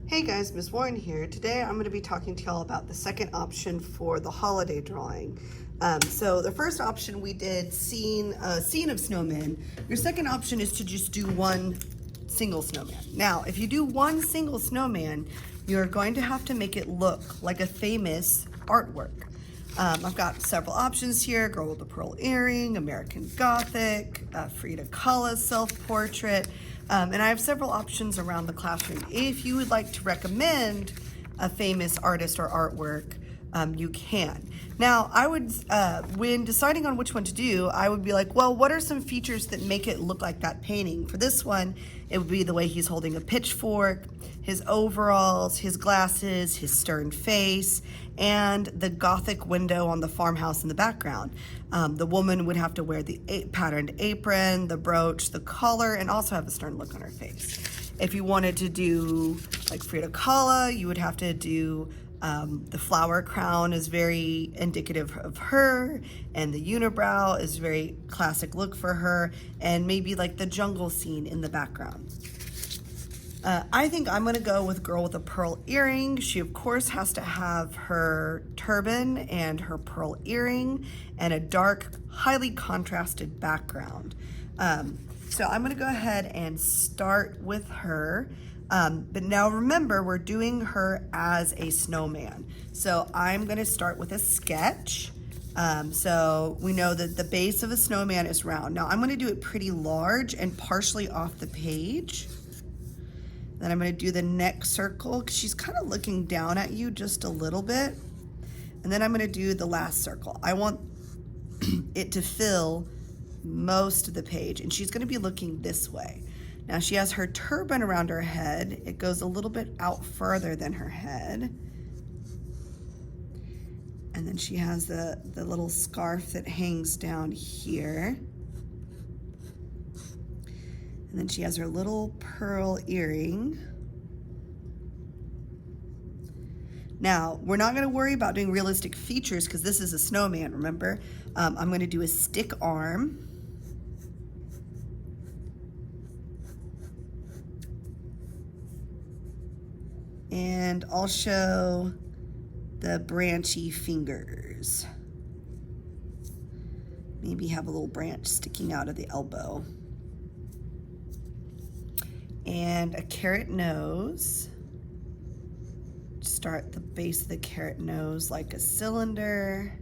Hey guys, Miss Warren here. Today I'm going to be talking to y'all about the second option for the holiday drawing. So the first option we did scene of snowmen. Your second option is to just do one single snowman. Now, if you do one single snowman, you're going to have to make it look like a famous artwork. I've got several options here: Girl with a Pearl Earring, American Gothic, Frida Kahlo's self-portrait, and I have several options around the classroom. If you would like to recommend a famous artist or artwork, you can. Now, I would, when deciding on which one to do, I would be like, well, what are some features that make it look like that painting? For this one, it would be the way he's holding a pitchfork, his overalls, his glasses, his stern face, and the Gothic window on the farmhouse in the background. The woman would have to wear the patterned apron, the brooch, the collar, and also have a stern look on her face. If you wanted to do like Frida Kahlo, you would have to do the flower crown is very indicative of her, and the unibrow is very classic look for her, and maybe like the jungle scene in the background. I think I'm gonna go with Girl with a Pearl Earring. She of course has to have her turban and her pearl earring and a dark, highly contrasted background. So I'm gonna go ahead and start with her. But now remember, we're doing her as a snowman. So I'm gonna start with a sketch. So we know that the base of a snowman is round. Now I'm gonna do it pretty large and partially off the page. Then I'm gonna do the neck circle, because she's kind of looking down at you just a little bit. And then I'm gonna do the last circle. I want it to fill most of the page, and she's gonna be looking this way. Now she has her turban around her head. It goes a little bit out further than her head. And then she has the little scarf that hangs down here. And then she has her little pearl earring. Now, we're not gonna worry about doing realistic features because this is a snowman, remember? I'm gonna do a stick arm. And I'll show the branchy fingers. Maybe have a little branch sticking out of the elbow. And a carrot nose. Start the base of the carrot nose like a cylinder.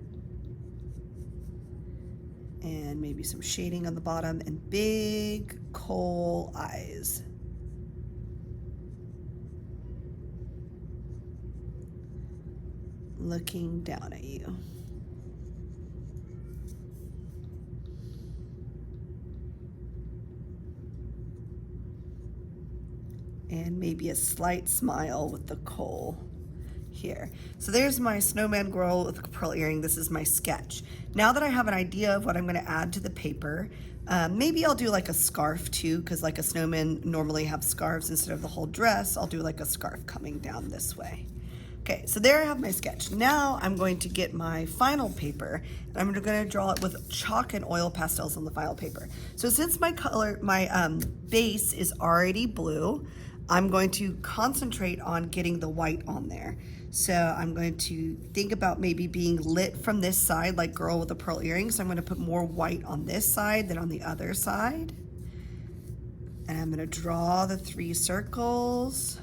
And maybe some shading on the bottom, and big coal eyes. Looking down at you. And maybe a slight smile with the coal here. So there's my snowman girl with a pearl earring. This is my sketch. Now that I have an idea of what I'm gonna add to the paper, maybe I'll do like a scarf too, because like a snowman normally have scarves instead of the whole dress. I'll do like a scarf coming down this way. Okay, so there I have my sketch. Now I'm going to get my final paper, and I'm gonna draw it with chalk and oil pastels on the final paper. So since my base is already blue, I'm going to concentrate on getting the white on there. So I'm going to think about maybe being lit from this side, like Girl with a Pearl Earring. So I'm gonna put more white on this side than on the other side. And I'm gonna draw the 3 circles.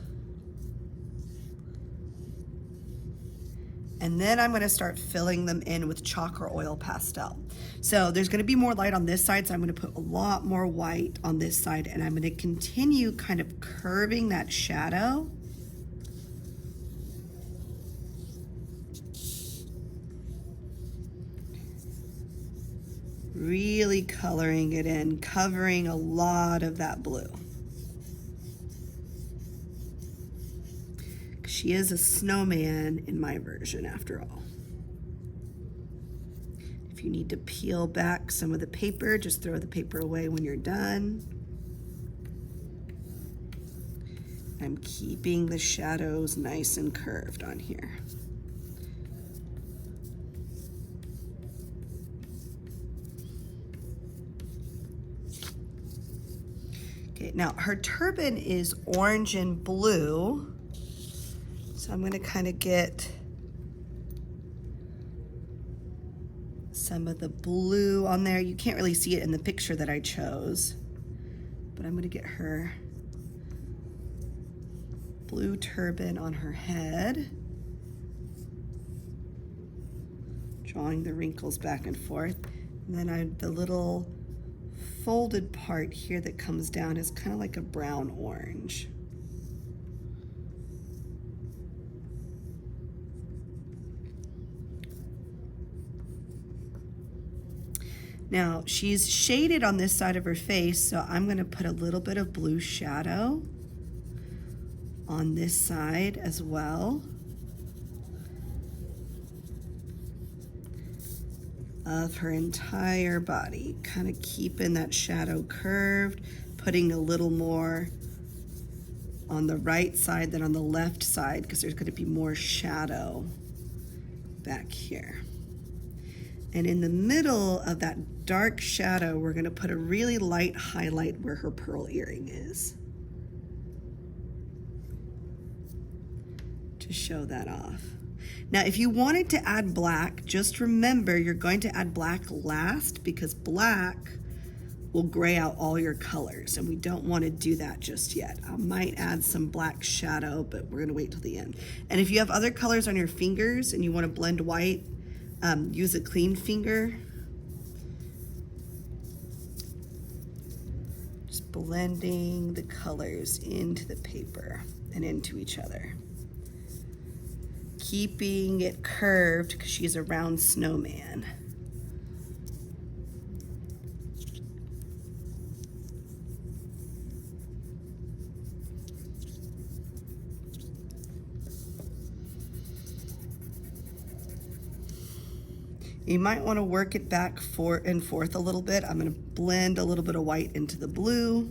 And then I'm gonna start filling them in with chalk or oil pastel. So there's gonna be more light on this side, so I'm gonna put a lot more white on this side, and I'm gonna continue kind of curving that shadow. Really coloring it in, covering a lot of that blue. She is a snowman in my version, after all. If you need to peel back some of the paper, just throw the paper away when you're done. I'm keeping the shadows nice and curved on here. Okay, now her turban is orange and blue. So I'm gonna kind of get some of the blue on there. You can't really see it in the picture that I chose, but I'm gonna get her blue turban on her head, drawing the wrinkles back and forth. And then the little folded part here that comes down is kind of like a brown orange. Now she's shaded on this side of her face, so I'm going to put a little bit of blue shadow on this side as well of her entire body, kind of keeping that shadow curved, putting a little more on the right side than on the left side because there's going to be more shadow back here. And in the middle of that dark shadow, we're going to put a really light highlight where her pearl earring is to show that off. Now, if you wanted to add black, just remember you're going to add black last because black will gray out all your colors, and we don't want to do that just yet. I might add some black shadow, but we're going to wait till the end. And if you have other colors on your fingers and you want to blend white, use a clean finger. Just blending the colors into the paper and into each other. Keeping it curved because she's a round snowman. You might want to work it back and forth a little bit. I'm going to blend a little bit of white into the blue.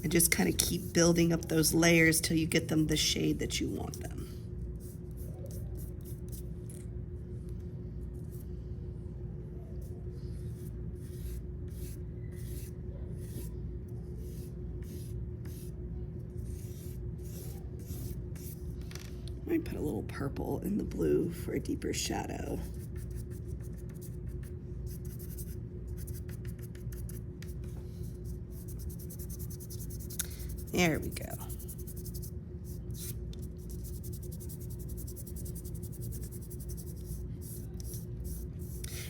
And just kind of keep building up those layers till you get them the shade that you want them. I might put a little purple in the blue for a deeper shadow. There we go.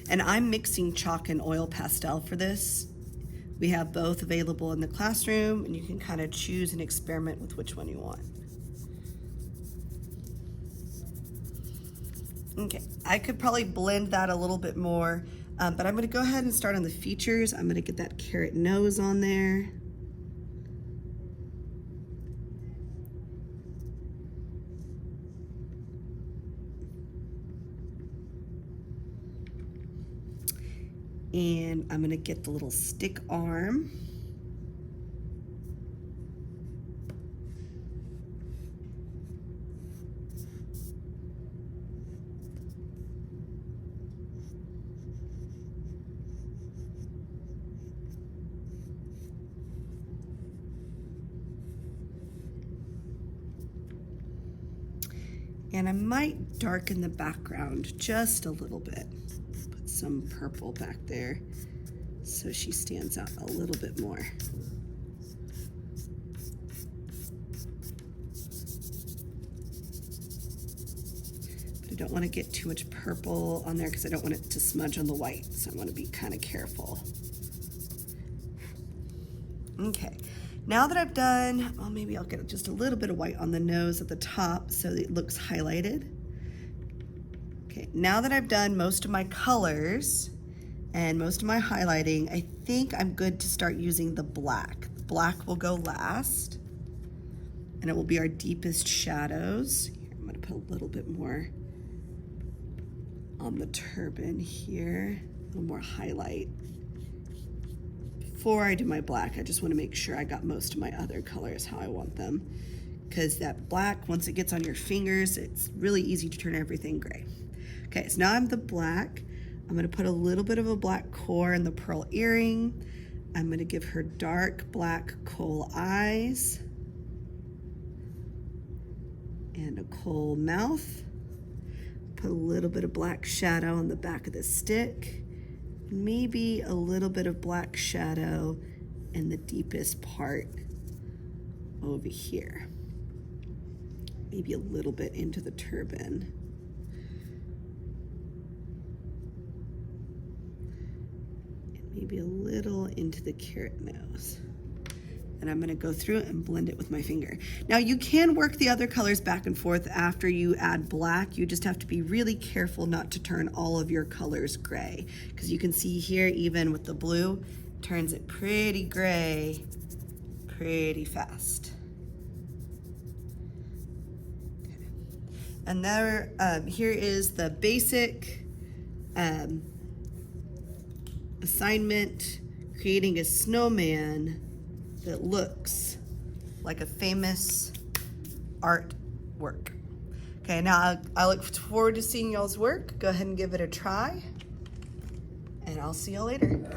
And I'm mixing chalk and oil pastel for this. We have both available in the classroom, and you can kind of choose and experiment with which one you want. Okay, I could probably blend that a little bit more, but I'm going to go ahead and start on the features. I'm going to get that carrot nose on there. And I'm going to get the little stick arm. And I might darken the background just a little bit. Put some purple back there so she stands out a little bit more. But I don't want to get too much purple on there because I don't want it to smudge on the white, so I want to be kind of careful. Okay. Now that I've done, well, maybe I'll get just a little bit of white on the nose at the top so that it looks highlighted. Okay, now that I've done most of my colors and most of my highlighting, I think I'm good to start using the black. The black will go last, and it will be our deepest shadows. Here, I'm gonna put a little bit more on the turban here, a little more highlight. Before I do my black, I just want to make sure I got most of my other colors how I want them, because that black, once it gets on your fingers, it's really easy to turn everything gray. Okay, so now I have the black. I'm going to put a little bit of a black core in the pearl earring. I'm going to give her dark black coal eyes and a coal mouth. Put a little bit of black shadow on the back of the stick. Maybe a little bit of black shadow in the deepest part over here. Maybe a little bit into the turban. And maybe a little into the carrot nose. And I'm gonna go through and blend it with my finger. Now you can work the other colors back and forth after you add black. You just have to be really careful not to turn all of your colors gray. Because you can see here, even with the blue, turns it pretty gray pretty fast. Okay. And there, here is the basic assignment, creating a snowman that looks like a famous artwork. Okay, now I look forward to seeing y'all's work. Go ahead and give it a try, and I'll see y'all later.